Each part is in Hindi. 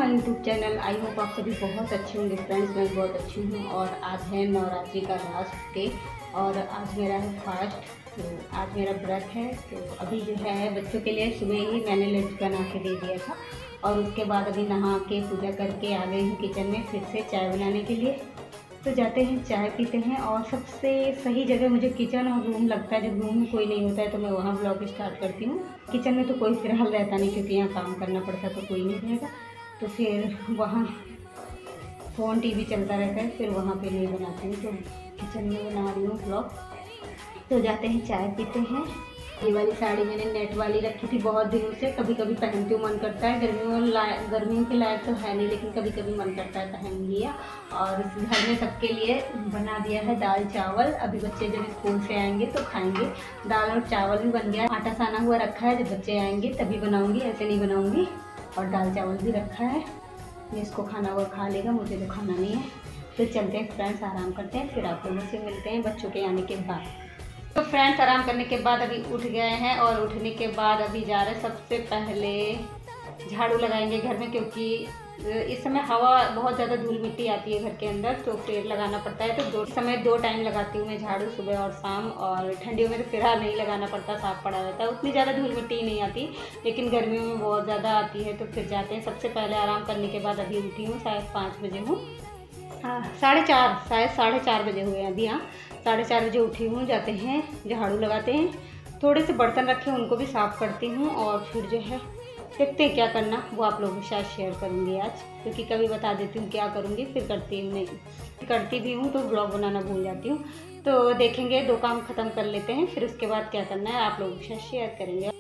My YouTube channel. I hope आप सभी बहुत अच्छे होंगे फ्रेंड्स। मैं बहुत अच्छी हूँ और आज है नवरात्रि का लास्ट डे और आज मेरा है फास्ट। तो आज मेरा व्रत है। तो अभी जो है बच्चों के लिए सुबह ही मैंने लंच बना के दे दिया था और उसके बाद अभी नहा के पूजा करके आ गई हूँ किचन में फिर से चाय बनाने के लिए। तो जाते हैं चाय पीते हैं और सबसे सही जगह मुझे किचन और रूम लगता है। जब रूम में कोई नहीं होता है तो मैं वहाँ ब्लॉग स्टार्ट करती हूँ। किचन में तो कोई फिलहाल रहता नहीं क्योंकि यहाँ काम करना पड़ता तो कोई नहीं रहेगा, तो फिर वहाँ फ़ोन टीवी चलता रहता है, फिर वहाँ पे नहीं बनाती हूँ। तो किचन में बना रही हूँ ब्लॉग। तो जाते हैं चाय पीते हैं। ये वाली साड़ी मैंने नेट वाली रखी थी बहुत दिनों से, कभी कभी पहनती हूँ, मन करता है। गर्मियों के लायक तो है नहीं लेकिन कभी कभी मन करता है पहन लिया। और इस घर में सबके लिए बना दिया है दाल चावल। अभी बच्चे जब स्कूल से आएंगे तो खाएंगे। दाल और चावल भी बन गया, आटा साना हुआ रखा है, जब बच्चे आएंगे तभी बनाऊँगी, ऐसे नहीं बनाऊँगी। और दाल चावल भी रखा है, जिसको खाना वो खा लेगा, मुझे तो खाना नहीं है। तो चलते हैं फ्रेंड्स, आराम करते हैं, फिर आप लोगों से मिलते हैं बच्चों के आने के बाद। तो फ्रेंड्स आराम करने के बाद अभी उठ गए हैं और उठने के बाद अभी जा रहे हैं सबसे पहले झाड़ू लगाएंगे घर में, क्योंकि इस समय हवा बहुत ज़्यादा धूल मिट्टी आती है घर के अंदर, तो फिर लगाना पड़ता है। तो दो टाइम लगाती हूँ मैं झाड़ू, सुबह और शाम। और ठंडियों में तो फिलहाल नहीं लगाना पड़ता, साफ पड़ा रहता है, उतनी ज़्यादा धूल मिट्टी नहीं आती, लेकिन गर्मियों में बहुत ज़्यादा आती है। तो फिर जाते हैं सबसे पहले आराम करने के बाद। अभी उठी हूँ, शायद 5 बजे हूँ, हाँ 4:30, शायद 4:30 बजे हुए हैं अभी। हाँ 4:30 बजे उठी हूँ। जाते हैं झाड़ू लगाते हैं, थोड़े से बर्तन रखे हैं उनको भी साफ़ करती हूँ और फिर जो है देखते हैं क्या करना, वो आप लोगों के साथ शेयर करूँगी आज, क्योंकि कभी बता देती हूँ क्या करूँगी फिर करती हूँ नहीं, करती भी हूँ तो ब्लॉग बनाना भूल जाती हूँ। तो देखेंगे, 2 काम ख़त्म कर लेते हैं, फिर उसके बाद क्या करना है आप लोगों के साथ शेयर करेंगे।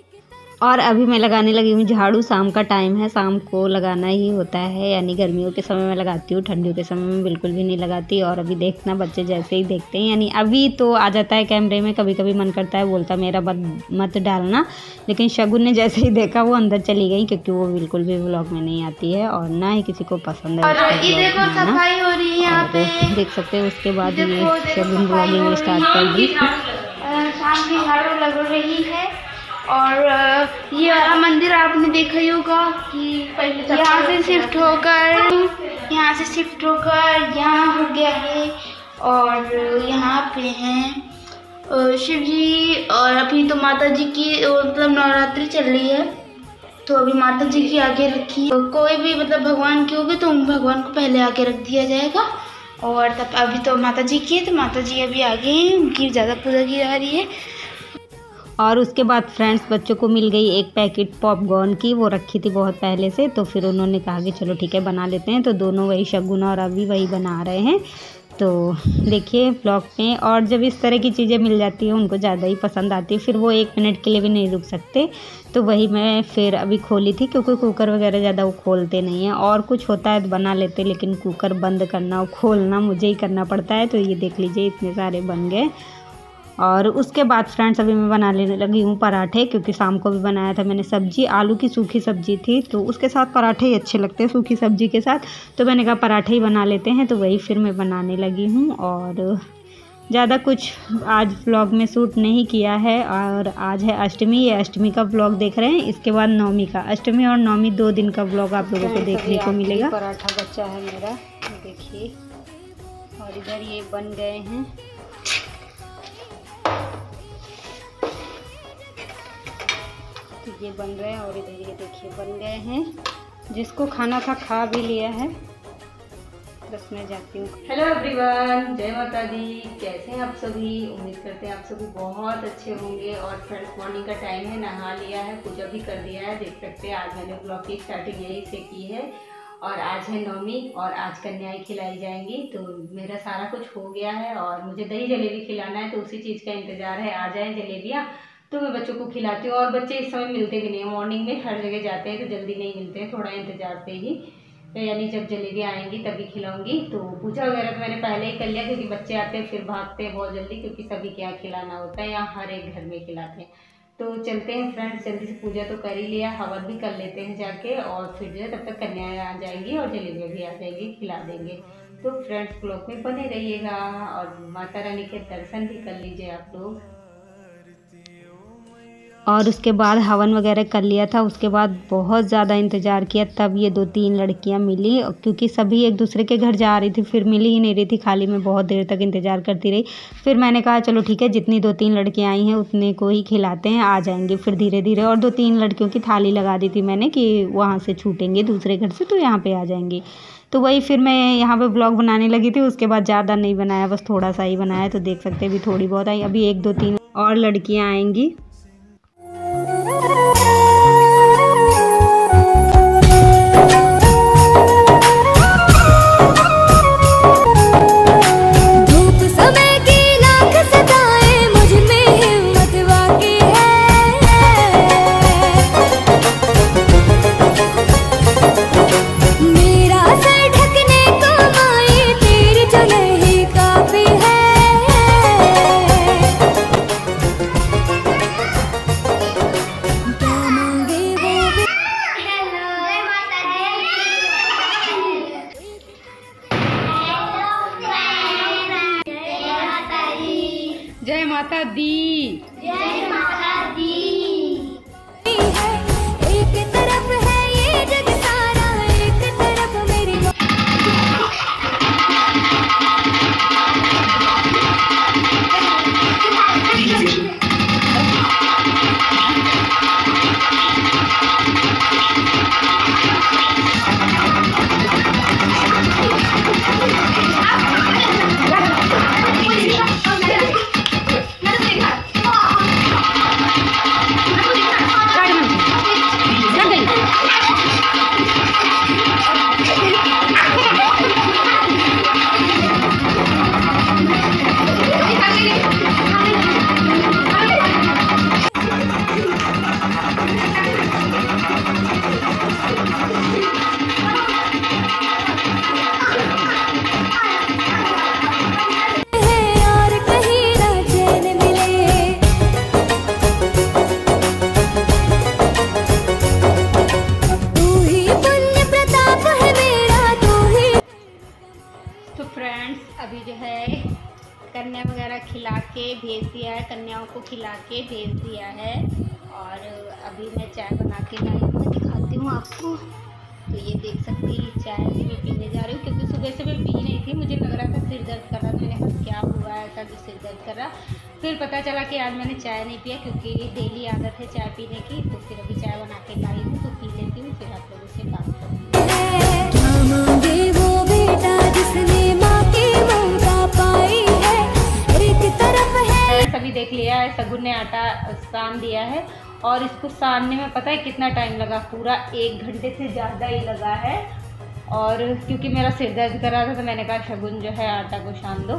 और अभी मैं लगाने लगी हूँ झाड़ू। शाम का टाइम है, शाम को लगाना ही होता है, यानी गर्मियों के समय में लगाती हूँ, ठंडियों के समय में बिल्कुल भी नहीं लगाती। और अभी देखना बच्चे जैसे ही देखते हैं, यानी अभी तो आ जाता है कैमरे में, कभी कभी मन करता है, बोलता मेरा मत डालना, लेकिन शगुन ने जैसे ही देखा वो अंदर चली गई, क्योंकि वो बिल्कुल भी व्लॉग में नहीं आती है और ना ही किसी को पसंद है। सफाई हो रही है यहाँ पे, देख सकते हैं। उसके बाद ये शगुन ब्लॉगिंग स्टार्ट कर दी। शाम की झाड़ू लग रही है। और ये वाला मंदिर आपने देखा ही होगा कि यहाँ से शिफ्ट होकर यहाँ हो गया है। और यहाँ पे हैं शिव जी, और अभी तो माता जी की मतलब नवरात्रि चल रही है, तो अभी माता जी की आगे रखी। कोई भी मतलब भगवान की होगी तो उन भगवान को पहले आगे रख दिया जाएगा। और तब अभी तो माता जी की है, तो माता जी अभी आगे हैं, उनकी ज़्यादा पूजा की जा रही है। और उसके बाद फ्रेंड्स बच्चों को मिल गई एक पैकेट पॉपकॉर्न की, वो रखी थी बहुत पहले से, तो फिर उन्होंने कहा कि चलो ठीक है बना लेते हैं। तो दोनों वही शगुन और अभी वही बना रहे हैं। तो देखिए ब्लॉग में, और जब इस तरह की चीज़ें मिल जाती हैं उनको ज़्यादा ही पसंद आती है, फिर वो 1 मिनट के लिए भी नहीं रुक सकते। तो वही मैं फिर अभी खोली थी, क्योंकि कुकर वगैरह ज़्यादा वो खोलते नहीं हैं, और कुछ होता है तो बना लेते, लेकिन कुकर बंद करना और खोलना मुझे ही करना पड़ता है। तो ये देख लीजिए इतने सारे बन गए। और उसके बाद फ्रेंड्स अभी मैं बनाने लगी हूँ पराठे, क्योंकि शाम को भी बनाया था मैंने सब्जी, आलू की सूखी सब्जी थी, तो उसके साथ पराठे ही अच्छे लगते हैं सूखी सब्जी के साथ। तो मैंने कहा पराठे ही बना लेते हैं, तो वही फिर मैं बनाने लगी हूँ। और ज़्यादा कुछ आज व्लॉग में शूट नहीं किया है। और आज है अष्टमी, ये अष्टमी का व्लॉग देख रहे हैं, इसके बाद नवमी का। अष्टमी और नवमी 2 दिन का व्लॉग आप लोगों को देखने को मिलेगा। पराठा बचा है मेरा, देखिए, और इधर ये बन गए हैं। ये बन रहे हैं और इधर ये देखिए बन गए हैं। जिसको खाना था खा भी लिया है, बस मैं जाती हूँ। हेलो एवरीवन, जय माता दी। कैसे हैं आप सभी? उम्मीद करते हैं आप सभी बहुत अच्छे होंगे। और फ्रेंड्स मॉर्निंग का टाइम है, नहा लिया है, पूजा भी कर दिया है। देख सकते हैं आज मैंने ब्लॉग की स्टार्टिंग यही से की है। और आज है नवमी और आज कन्याएं खिलाई जाएंगी, तो मेरा सारा कुछ हो गया है और मुझे दही जलेबी खिलाना है, तो उसी चीज़ का इंतज़ार है। आ जाए जलेबियाँ तो मैं बच्चों को खिलाती हूँ। और बच्चे इस समय मिलते भी नहीं हैं, मॉर्निंग में हर जगह जाते हैं तो जल्दी नहीं मिलते हैं, थोड़ा इंतजार से ही। तो यानी जब जलेबी आएंगी तभी खिलाऊंगी। तो पूजा वगैरह तो मैंने पहले ही कर लिया, क्योंकि बच्चे आते हैं फिर भागते हैं बहुत जल्दी, क्योंकि सभी के यहाँ खिलाना होता है, यहाँ हर एक घर में खिलाते हैं। तो चलते हैं फ्रेंड्स, जल्दी से पूजा तो कर ही लिया, हवन भी कर लेते हैं जाके, और फिर जो है तब तक कन्याएं आ जाएंगी और जलेबियाँ भी आ जाएंगी, खिला देंगे। तो फ्रेंड्स ब्लॉग में बने रहिएगा और माता रानी के दर्शन भी कर लीजिए आप लोग। और उसके बाद हवन वगैरह कर लिया था। उसके बाद बहुत ज़्यादा इंतज़ार किया, तब ये 2-3 लड़कियां मिली, क्योंकि सभी एक दूसरे के घर जा रही थी, फिर मिल ही नहीं रही थी। खाली मैं बहुत देर तक इंतज़ार करती रही। फिर मैंने कहा चलो ठीक है, जितनी 2-3 लड़कियां आई हैं उतने को ही खिलाते हैं, आ जाएंगे फिर धीरे धीरे। और 2-3 लड़कियों की थाली लगा दी थी मैंने कि वहाँ से छूटेंगे दूसरे घर से तो यहाँ पर आ जाएंगे। तो वही फिर मैं यहाँ पे ब्लॉग बनाने लगी थी। उसके बाद ज़्यादा नहीं बनाया, बस थोड़ा सा ही बनाया। तो देख सकते हैं अभी थोड़ी बहुत आई, अभी 1-2-3 और लड़कियाँ आएंगी। जय माता दी। जय माता दी। एक तरफ है ये जग सारा, एक तरफ मेरी अभी जो है कन्या वगैरह खिला के भेज दिया है, कन्याओं को खिला के भेज दिया है। और अभी मैं चाय बना के लाई हूँ, मैं दिखाती हूँ आपको। तो ये देख सकती हैं चाय मैं पीने जा रही हूँ, क्योंकि सुबह से मैं पी नहीं थी। मुझे लग रहा था सिर दर्द कर रहा था, मैंने कहा क्या हुआ है ऐसा जो सिर दर्द कर रहा। फिर पता चला कि आज मैंने चाय नहीं पिया, क्योंकि डेली आदत है चाय पीने की। तो फिर अभी चाय बना के लाई हूँ, तो पी लेती हूँ, फिर आप लोगों से बात करूँगी। सभी देख लिया है, शगुन ने आटा सान दिया है और इसको सानने में पता है कितना टाइम लगा, पूरा 1 घंटे से ज़्यादा ही लगा है। और क्योंकि मेरा सिर दर्द कर रहा था तो मैंने कहा शगुन जो है आटा को सान दो।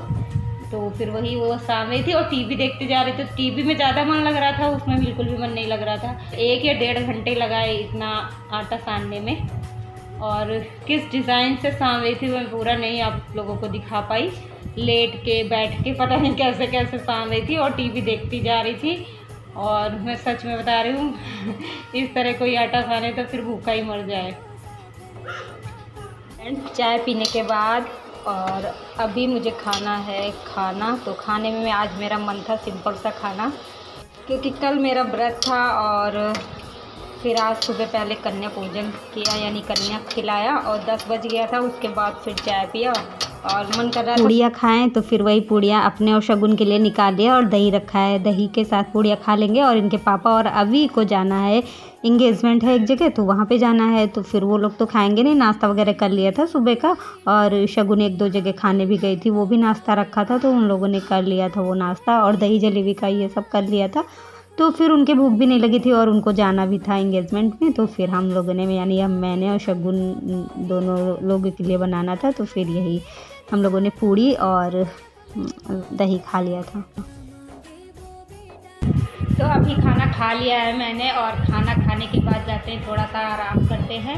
तो फिर वही वो सान रही थी और टीवी देखते जा रही थी। तो टीवी में ज़्यादा मन लग रहा था, उसमें बिल्कुल भी मन नहीं लग रहा था। 1 या 1.5 घंटे लगाए इतना आटा सानने में। और किस डिज़ाइन से सान रही थी मैं पूरा नहीं आप लोगों को दिखा पाई। लेट के बैठ के पता नहीं कैसे कैसे सान रही थी और टीवी देखती जा रही थी। और मैं सच में बता रही हूँ इस तरह कोई आटा साने तो फिर भूखा ही मर जाए। चाय पीने के बाद और अभी मुझे खाना है खाना। तो खाने में आज मेरा मन था सिंपल सा खाना, क्योंकि कल मेरा व्रत था। और फिर आज सुबह पहले कन्या पूजन किया, यानी कन्या खिलाया और 10 बज गया था। उसके बाद फिर चाय पिया और मन कर रहा था पूड़ियाँ खाएं, तो फिर वही पूड़ियाँ अपने और शगुन के लिए निकाल लिया और दही रखा है। दही के साथ पूड़ियाँ खा लेंगे। और इनके पापा और अभी को जाना है, इंगेजमेंट है एक जगह, तो वहाँ पे जाना है। तो फिर वो लोग तो खाएंगे नहीं, नाश्ता वगैरह कर लिया था सुबह का। और शगुन 1-2 जगह खाने भी गई थी, वो भी नाश्ता रखा था, तो उन लोगों ने कर लिया था वो नाश्ता। और दही जलेबी का ये सब कर लिया था। तो फिर उनके भूख भी नहीं लगी थी और उनको जाना भी था इंगेजमेंट में। तो फिर हम लोगों ने, यानी हम, मैंने और शगुन दोनों लोगों के लिए बनाना था। तो फिर यही हम लोगों ने पूड़ी और दही खा लिया था। तो अभी खाना खा लिया है मैंने और खाना खाने के बाद जाते हैं थोड़ा सा आराम करते हैं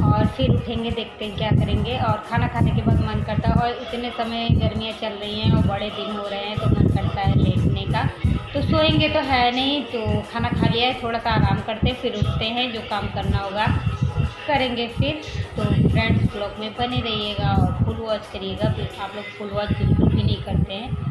और फिर उठेंगे, देखते हैं क्या करेंगे। और खाना खाने के बाद मन करता है, और इतने समय गर्मियाँ चल रही हैं और बड़े दिन हो रहे हैं तो मन करता है लेटने का। तो सोएंगे तो है नहीं, तो खाना खा लिया है, थोड़ा सा आराम करते हैं, फिर उठते हैं, जो काम करना होगा करेंगे फिर। तो फ्रेंड्स ब्लॉग में बने रहिएगा और फुल वॉच करिएगा। फिर आप लोग फुल वॉच बिल्कुल भी नहीं करते हैं।